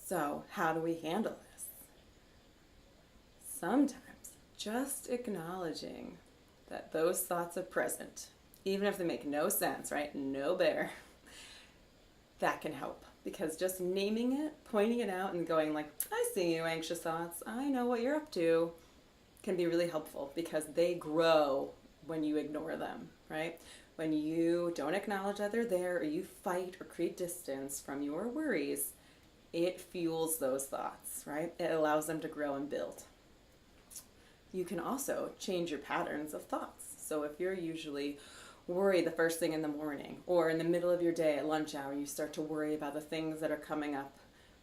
So, how do we handle this? Sometimes just acknowledging that those thoughts are present, even if they make no sense, right? No bear, that can help. Because just naming it, pointing it out, and going like, I see you, anxious thoughts, I know what you're up to, can be really helpful because they grow when you ignore them, right? When you don't acknowledge that they're there or you fight or create distance from your worries, it fuels those thoughts, right? It allows them to grow and build. You can also change your patterns of thoughts. So if you're usually worried the first thing in the morning or in the middle of your day at lunch hour, you start to worry about the things that are coming up,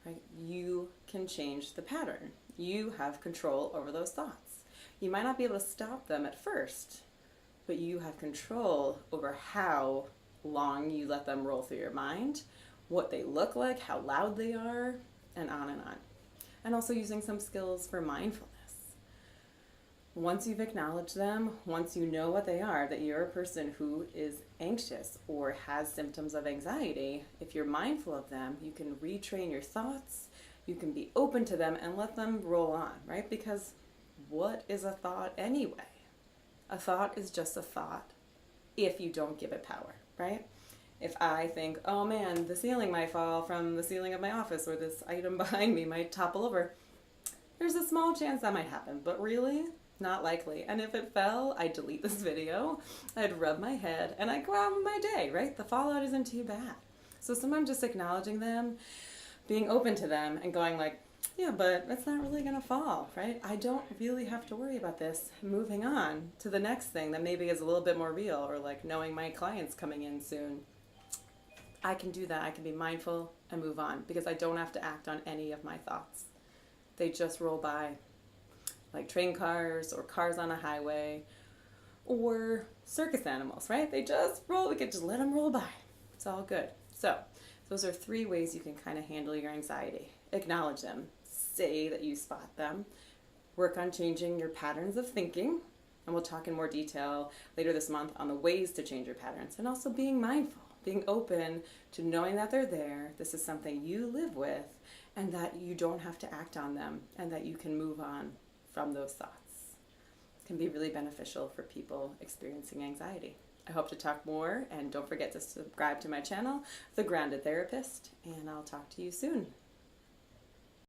right? You can change the pattern. You have control over those thoughts. You might not be able to stop them at first, but you have control over how long you let them roll through your mind, what they look like, how loud they are, and on and on. And also using some skills for mindfulness. Once you've acknowledged them, once you know what they are, that you're a person who is anxious or has symptoms of anxiety, if you're mindful of them, you can retrain your thoughts, you can be open to them and let them roll on, right? Because what is a thought anyway? A thought is just a thought if you don't give it power, right? If I think, oh man, the ceiling might fall from the ceiling of my office or this item behind me might topple over, there's a small chance that might happen, but really, not likely. And if it fell, I'd delete this video, I'd rub my head, and I'd go on with my day, right? The fallout isn't too bad. So sometimes just acknowledging them, being open to them, and going like, yeah, but it's not really gonna fall, right? I don't really have to worry about this. Moving on to the next thing that maybe is a little bit more real, or like knowing my client's coming in soon. I can do that. I can be mindful and move on because I don't have to act on any of my thoughts. They just roll by, like train cars or cars on a highway or circus animals, right? They just roll. We can just let them roll by. It's all good. So those are 3 ways you can kind of handle your anxiety. Acknowledge them. Say that you spot them. Work on changing your patterns of thinking. And we'll talk in more detail later this month on the ways to change your patterns. And also being mindful, being open to knowing that they're there. This is something you live with and that you don't have to act on them and that you can move on from those thoughts. It can be really beneficial for people experiencing anxiety. I hope to talk more, and don't forget to subscribe to my channel, The Grounded Therapist, and I'll talk to you soon.